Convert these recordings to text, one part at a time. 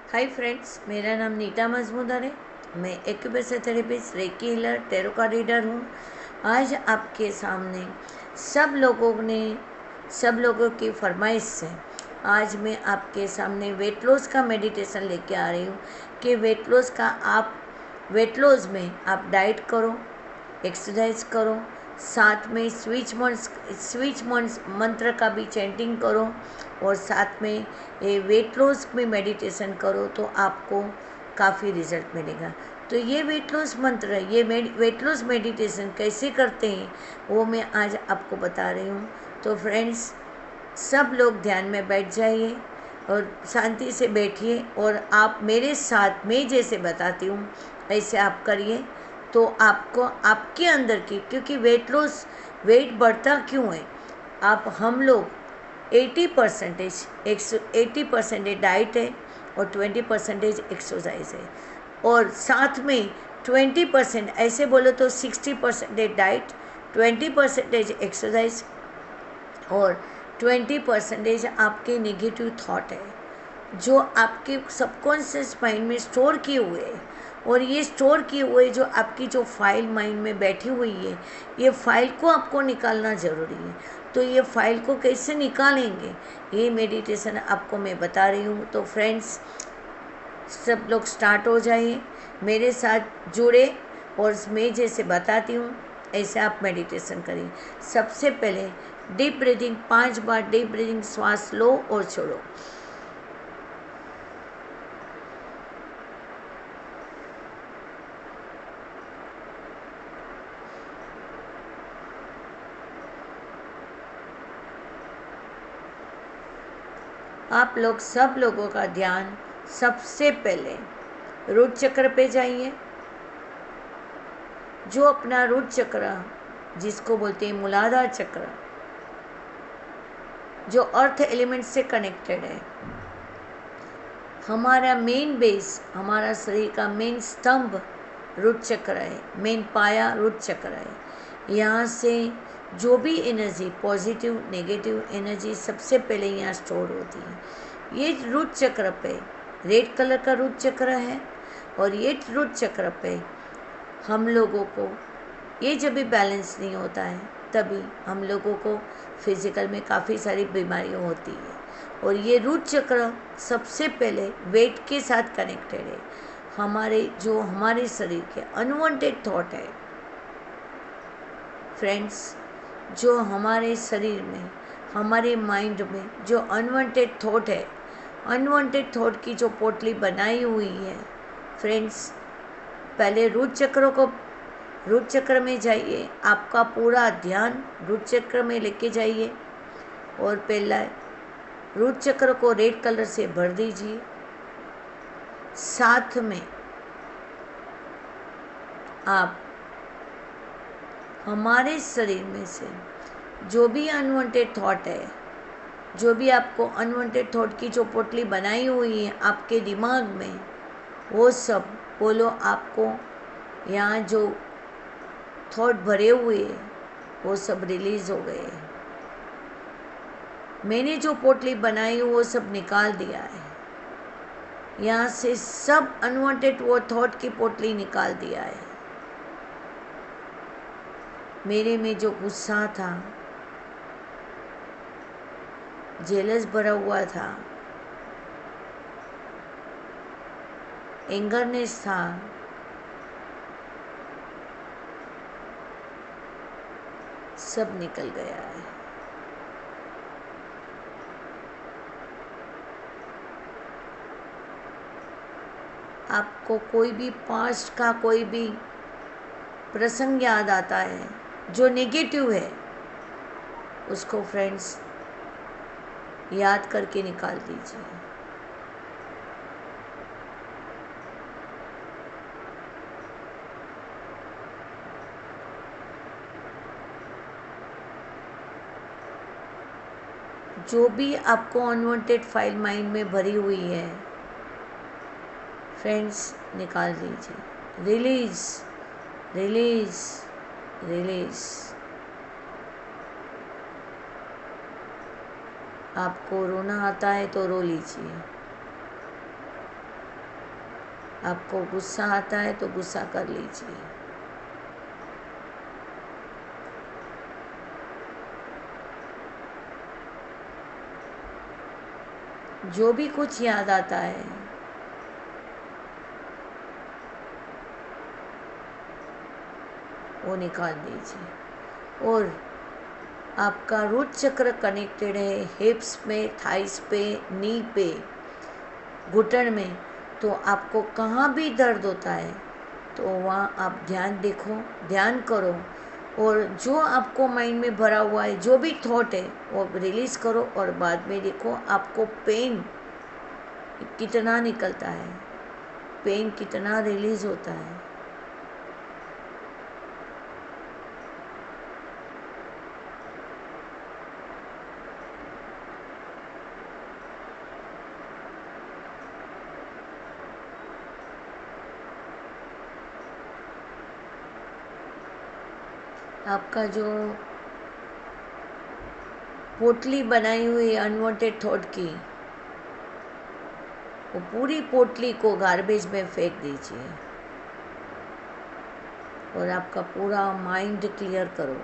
Hi friends, मेरा नाम नीता मजमूदार है। मैं acupressure therapist, recce healer, tarot card reader हूँ। आज आपके सामने सब लोगों की फरमाइश से आज मैं आपके सामने वेट लॉस का मेडिटेशन लेके आ रही हूँ कि वेट लॉस में आप डाइट करो, एक्सरसाइज करो, साथ में स्विच मंत्र का भी चैंटिंग करो और साथ में ये वेट लॉस में मेडिटेशन करो तो आपको काफ़ी रिजल्ट मिलेगा। तो ये वेट लॉस मंत्र, ये वेट लॉस मेडिटेशन कैसे करते हैं वो मैं आज आपको बता रही हूँ। तो फ्रेंड्स, सब लोग ध्यान में बैठ जाइए और शांति से बैठिए और आप मेरे साथ मैं जैसे बताती हूँ ऐसे आप करिए तो आपको आपके अंदर की, क्योंकि वेट बढ़ता क्यों है, आप हम लोग 80% डाइट है और 20% एक्सरसाइज है और साथ में 20% ऐसे बोलो तो 60% डाइट, 20% एक्सरसाइज और 20% आपके नेगेटिव थॉट है जो आपके सबकॉन्शियस माइंड में स्टोर किए हुए हैं। और ये स्टोर किए हुए जो आपकी जो फाइल माइंड में बैठी हुई है, ये फाइल को आपको निकालना ज़रूरी है। तो ये फाइल को कैसे निकालेंगे, ये मेडिटेशन आपको मैं बता रही हूँ। तो फ्रेंड्स, सब लोग स्टार्ट हो जाइए, मेरे साथ जुड़े और मैं जैसे बताती हूँ ऐसे आप मेडिटेशन करिए। सबसे पहले डीप ब्रीदिंग, 5 बार डीप ब्रीदिंग श्वास लो और छोड़ो। आप लोग सब लोगों का ध्यान सबसे पहले रूट चक्र पे जाइए। जो अपना रूट चक्र, जिसको बोलते हैं मूलाधार चक्र, जो अर्थ एलिमेंट से कनेक्टेड है, हमारा मेन बेस, हमारा शरीर का मेन स्तंभ रूट चक्र है, मेन पाया रूट चक्र है। यहाँ से जो भी एनर्जी, पॉजिटिव नेगेटिव एनर्जी, सबसे पहले यहाँ स्टोर होती है। ये रूट चक्र पे रेड कलर का रूट चक्र है और ये रूट चक्र पे हम लोगों को, ये जब भी बैलेंस नहीं होता है तभी हम लोगों को फिज़िकल में काफ़ी सारी बीमारियाँ होती है। और ये रूट चक्र सबसे पहले वेट के साथ कनेक्टेड है। हमारे शरीर के अनवांटेड थॉट है फ्रेंड्स, जो हमारे शरीर में, हमारे माइंड में जो अनवांटेड थॉट है, अनवांटेड थॉट की जो पोटली बनाई हुई है फ्रेंड्स, पहले रूट चक्र में जाइए। आपका पूरा ध्यान रूट चक्र में लेके जाइए और पहला रूट चक्र को रेड कलर से भर दीजिए। साथ में आप हमारे शरीर में से जो भी अनवांटेड थॉट है, जो भी आपको अनवांटेड थॉट की जो पोटली बनाई हुई है आपके दिमाग में, वो सब बोलो। आपको यहाँ जो थॉट भरे हुए वो सब रिलीज़ हो गए। मैंने जो पोटली बनाई वो सब निकाल दिया है। यहाँ से सब अनवांटेड वो थॉट की पोटली निकाल दिया है। मेरे में जो गुस्सा था, जेलस भरा हुआ था, एंगरनेस था, सब निकल गया है। आपको कोई भी पास्ट का कोई भी प्रसंग याद आता है जो नेगेटिव है, उसको फ्रेंड्स याद करके निकाल दीजिए। जो भी आपको अनवांटेड फाइल माइंड में भरी हुई है फ्रेंड्स, निकाल दीजिए। Release release release. आपको रोना आता है तो रो लीजिए। आपको गुस्सा आता है तो गुस्सा कर लीजिए। जो भी कुछ याद आता है वो निकाल दीजिए। और आपका रूट चक्र कनेक्टेड है हिप्स में, थाइस पे, नी पे, घुटन में। तो आपको कहाँ भी दर्द होता है तो वहाँ आप ध्यान देखो, ध्यान करो, और जो आपको माइंड में भरा हुआ है, जो भी थॉट है वो रिलीज़ करो, और बाद में देखो आपको पेन कितना निकलता है, पेन कितना रिलीज़ होता है। आपका जो पोटली बनाई हुई अनवांटेड थॉट की, वो पूरी पोटली को गार्बेज में फेंक दीजिए और आपका पूरा माइंड क्लियर करो।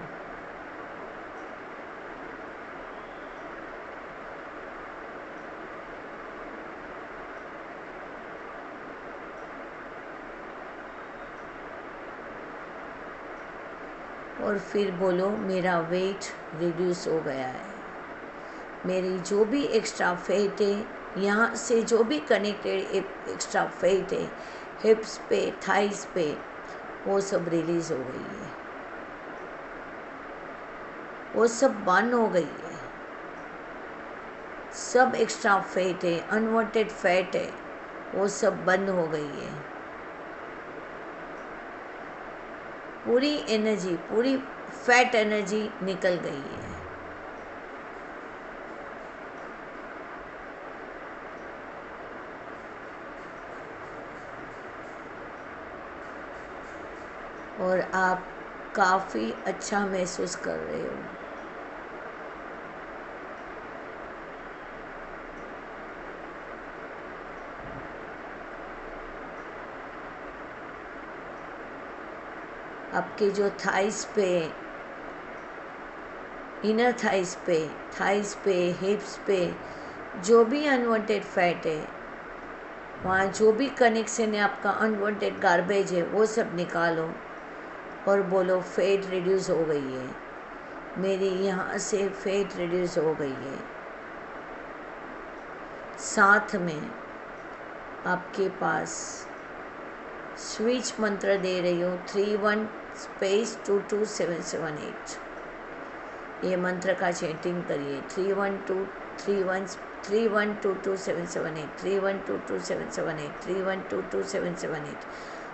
और फिर बोलो, मेरा वेट रिड्यूस हो गया है, मेरी जो भी एक्स्ट्रा फैट है, यहाँ से जो भी कनेक्टेड एक्स्ट्रा फैट है हिप्स पे, थाइस पे, वो सब रिलीज़ हो गई है, वो सब बर्न हो गई है। सब एक्स्ट्रा फैट है, अनवांटेड फैट है, वो सब बंद हो गई है। पूरी एनर्जी, पूरी फैट एनर्जी निकल गई है। और आप काफ़ी अच्छा महसूस कर रहे हो। आपके जो थाइस पे, इनर थाइस पे, हिप्स पे जो भी अनवांटेड फैट है, वहाँ जो भी कनेक्शन है, आपका अनवांटेड गार्बेज है, वो सब निकालो और बोलो फैट रिड्यूस हो गई है, मेरी यहाँ से फैट रिड्यूस हो गई है। साथ में आपके पास स्विच मंत्र दे रही हूँ 31 स्पेस 22778। ये मंत्र का चैंटिंग करिए 31227778 31227778 31227778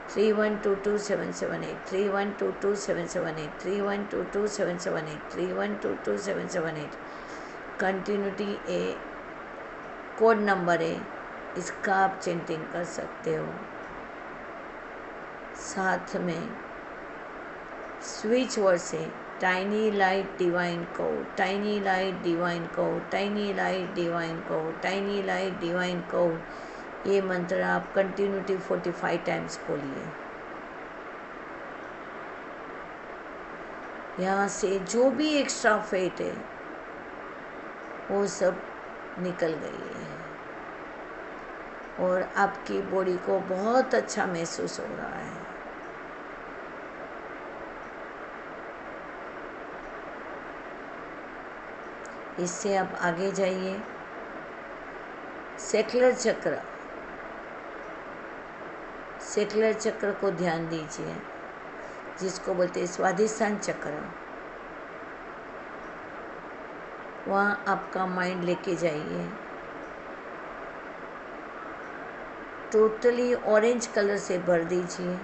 31227778 31227778 31227778 31227778। कंटिन्यूटी ए कोड नंबर है, इसका आप चैंटिंग कर सकते हो। साथ में स्विच वर्ड से टाइनी लाइट डिवाइन को, टाइनी लाइट डिवाइन को, टाइनी लाइट डिवाइन को, टाइनी लाइट डिवाइन को, ये मंत्र आप कंटिन्यूटी 45 टाइम्स बोलिए। यहाँ से जो भी एक्स्ट्रा फैट है वो सब निकल गई है और आपकी बॉडी को बहुत अच्छा महसूस हो रहा है। इससे आप आगे जाइए। सेक्युलर चक्र, सेक्युलर चक्र को ध्यान दीजिए, जिसको बोलते हैं स्वाधिष्ठान चक्र। वहाँ आपका माइंड लेके जाइए, टोटली ऑरेंज कलर से भर दीजिए।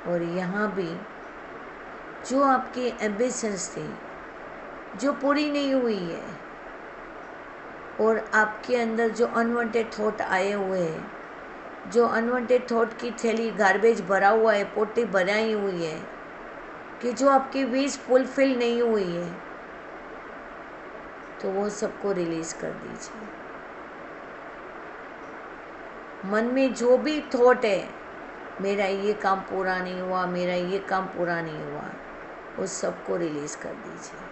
और यहाँ भी जो आपकी एम्बिशंस थी, जो पूरी नहीं हुई है, और आपके अंदर जो अनवांटेड थॉट आए हुए हैं, जो अनवांटेड थॉट की थैली गार्बेज भरा हुआ है, पोटी बनाई हुई है, कि जो आपकी विश फुलफिल नहीं हुई है, तो वो सबको रिलीज़ कर दीजिए। मन में जो भी थॉट है, मेरा ये काम पूरा नहीं हुआ, मेरा ये काम पूरा नहीं हुआ, उस सबको रिलीज़ कर दीजिए।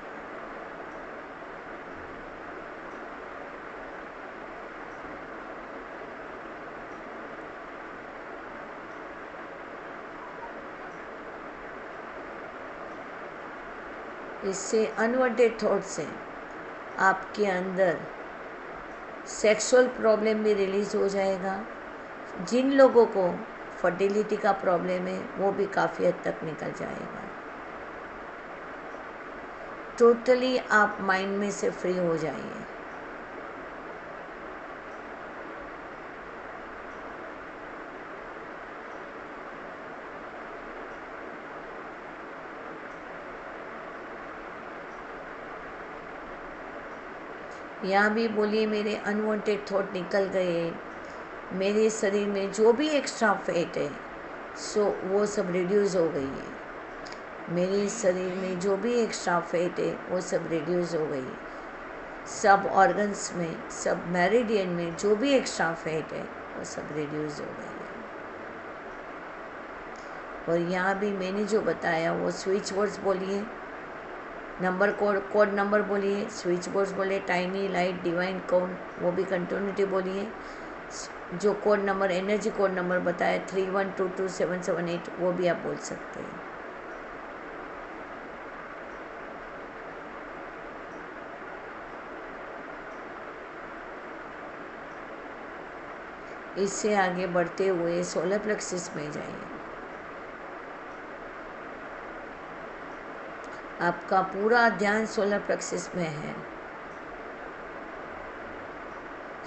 इससे अनवांटेड थॉट से आपके अंदर सेक्सुअल प्रॉब्लम भी रिलीज़ हो जाएगा। जिन लोगों को फर्टिलिटी का प्रॉब्लम है वो भी काफ़ी हद तक निकल जाएगा। टोटली आप माइंड में से फ्री हो जाइए। यहाँ भी बोलिए मेरे अनवांटेड थॉट निकल गए, मेरे शरीर में जो भी एक्स्ट्रा फैट है सो वो सब रिड्यूस हो गई है। मेरे शरीर में जो भी एक्स्ट्रा फैट है वो सब रिड्यूस हो गई है। सब ऑर्गन्स में, सब मेरिडियन में जो भी एक्स्ट्रा फैट है वो सब रिड्यूस हो गई है। और यहाँ भी मैंने जो बताया वो स्विच वर्ड्स बोलिए, नंबर कोड नंबर बोलिए, स्विच बोर्ड्स बोलिए, टाइनी लाइट डिवाइन कोड, वो भी कंटिन्यूटी बोलिए। जो code number, energy code number बताया 31227778, वो भी आप बोल सकते हैं। इससे आगे बढ़ते हुए सोलर प्लेक्सिस में जाइए। आपका पूरा ध्यान सोलर प्लेक्सिस में है।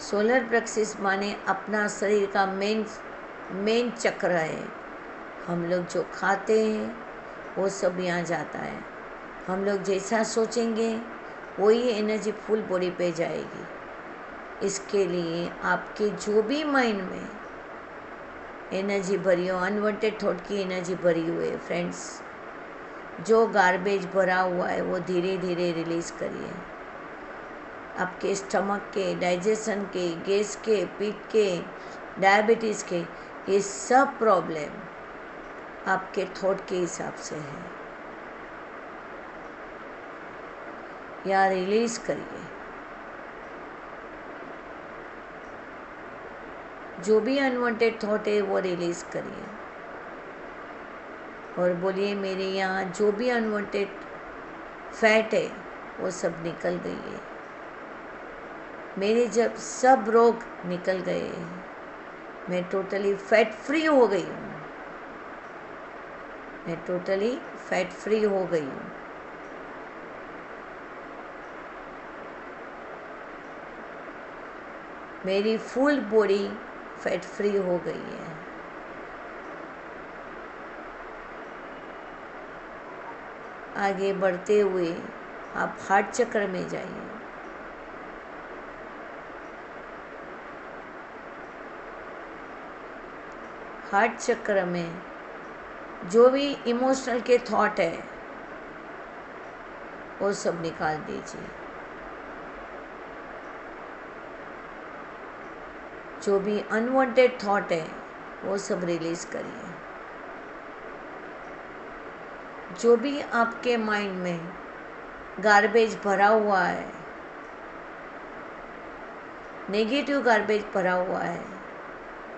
सोलर प्लेक्सिस माने अपना शरीर का मेन चक्र है। हम लोग जो खाते हैं वो सब यहाँ जाता है। हम लोग जैसा सोचेंगे वही एनर्जी फुल बॉडी पे जाएगी। इसके लिए आपके जो भी माइंड में एनर्जी भरी हो, अनवांटेड थॉट की एनर्जी भरी हुई है फ्रेंड्स, जो गार्बेज भरा हुआ है वो धीरे धीरे रिलीज़ करिए। आपके स्टमक के, डाइजेशन के, गैस के, पीठ के, डायबिटीज़ के, ये सब प्रॉब्लम आपके थॉट के हिसाब से है। या रिलीज़ करिए। जो भी अनवांटेड थॉट है वो रिलीज़ करिए और बोलिए मेरे यहाँ जो भी अनवांटेड फैट है वो सब निकल गई है। मेरे जब सब रोग निकल गए, मैं टोटली फैट फ्री हो गई हूँ। मैं टोटली फैट फ्री हो गई हूँ। मेरी फुल बॉडी फैट फ्री हो गई है। आगे बढ़ते हुए आप हार्ट चक्र में जाइए। हार्ट चक्र में जो भी इमोशनल के थॉट है वो सब निकाल दीजिए। जो भी अनवांटेड थॉट है वो सब रिलीज़ करिए। जो भी आपके माइंड में गार्बेज भरा हुआ है, नेगेटिव गार्बेज भरा हुआ है,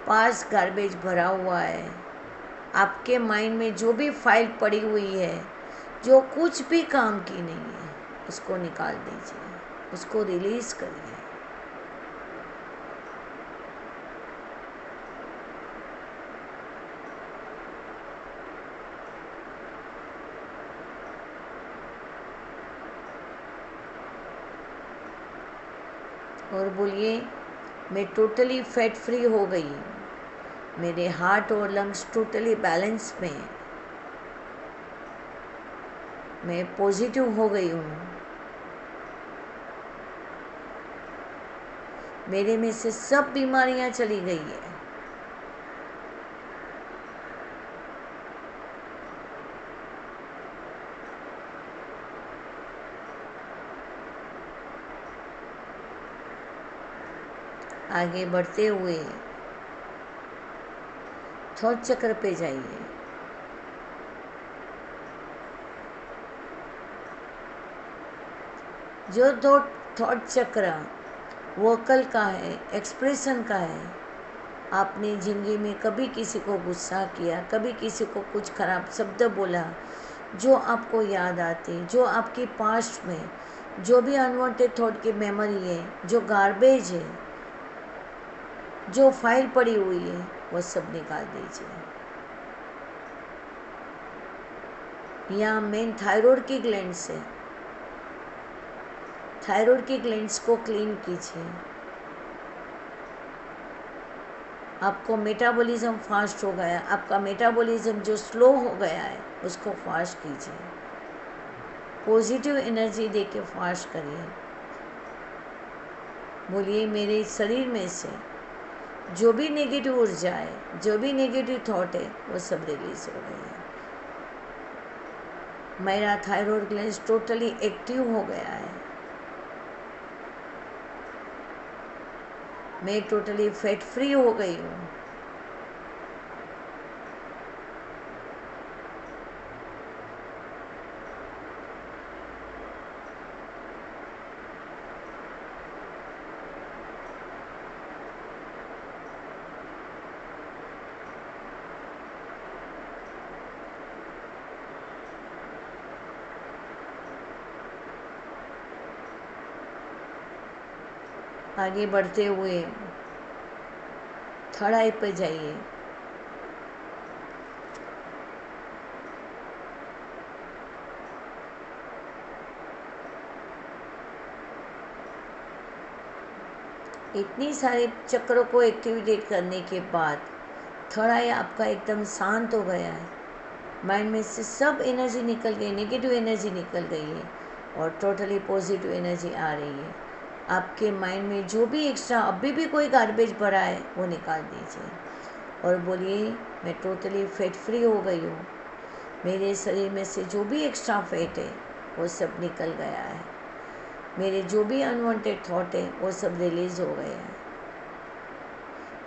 पास गार्बेज भरा हुआ है, आपके माइंड में जो भी फाइल पड़ी हुई है जो कुछ भी काम की नहीं है, उसको निकाल दीजिए, उसको रिलीज़ करिए। और बोलिए मैं टोटली फैट फ्री हो गई हूँ। मेरे हार्ट और लंग्स टोटली बैलेंस में है। मैं पॉजिटिव हो गई हूँ। मेरे में से सब बीमारियाँ चली गई है। आगे बढ़ते हुए थॉट चक्र पे जाइए। जो दो थॉट चक्र वोकल का है, एक्सप्रेशन का है, आपने ज़िंदगी में कभी किसी को गुस्सा किया, कभी किसी को कुछ खराब शब्द बोला, जो आपको याद आते, जो आपके पास्ट में जो भी अनवांटेड थॉट की मेमोरी है, जो गार्बेज है, जो फाइल पड़ी हुई है, वो सब निकाल दीजिए। यहाँ मेन थायराइड की ग्लैंड से, थायराइड की ग्लैंड्स को क्लीन कीजिए। आपको मेटाबॉलिज्म फास्ट हो गया, आपका मेटाबॉलिज्म जो स्लो हो गया है उसको फास्ट कीजिए। पॉजिटिव एनर्जी देके फास्ट करिए। बोलिए मेरे शरीर में से जो भी नेगेटिव ऊर्जा है, जो भी नेगेटिव थॉट है, वो सब रिलीज हो गई है। मेरा थायराइड ग्लैंड टोटली एक्टिव हो गया है। मैं टोटली फैट फ्री हो गई हूँ। आगे बढ़ते हुए थर्ड आई पर जाइए। इतनी सारे चक्रों को एक्टिवेट करने के बाद थर्ड आई आपका एकदम शांत हो गया है। माइंड में से सब एनर्जी निकल गई, नेगेटिव एनर्जी निकल गई है और टोटली पॉजिटिव एनर्जी आ रही है। आपके माइंड में जो भी एक्स्ट्रा अभी भी कोई गार्बेज भरा है वो निकाल दीजिए और बोलिए मैं टोटली फैट फ्री हो गई हूँ। मेरे शरीर में से जो भी एक्स्ट्रा फैट है वो सब निकल गया है। मेरे जो भी अनवांटेड थॉट है वो सब रिलीज हो गए हैं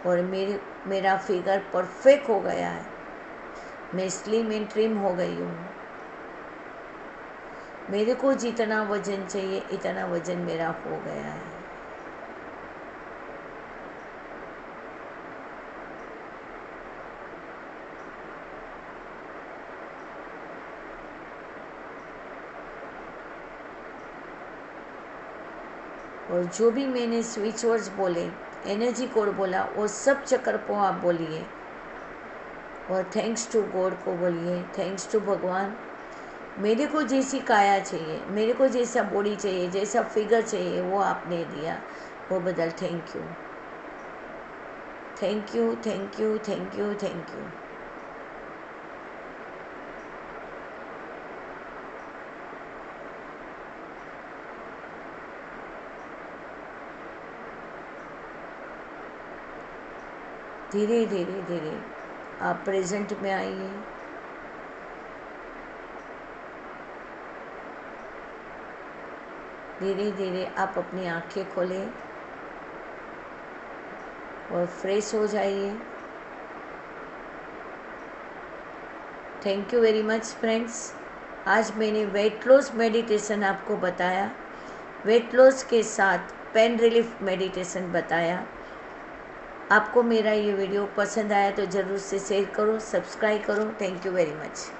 और मेरा फिगर परफेक्ट हो गया है। मैं स्लिम एंड ट्रिम हो गई हूँ। मेरे को जितना वजन चाहिए इतना वजन मेरा हो गया है। और जो भी मैंने स्विच वर्ड्स बोले, एनर्जी कोड बोला, वो सब चक्र को आप बोलिए और थैंक्स टू गॉड को बोलिए, थैंक्स टू भगवान। मेरे को जैसी काया चाहिए, मेरे को जैसा बॉडी चाहिए, जैसा फिगर चाहिए वो आपने दिया, वो बदल thank you, thank you, thank you, thank you, thank you. धीरे धीरे धीरे आप प्रेजेंट में आइए। धीरे धीरे आप अपनी आंखें खोलें और फ्रेश हो जाइए। Thank you very much friends. आज मैंने वेट लॉस मेडिटेशन आपको बताया, वेट लॉस के साथ पेन रिलीफ मेडिटेशन बताया। आपको मेरा ये वीडियो पसंद आया तो ज़रूर से शेयर करो, सब्सक्राइब करो। Thank you very much.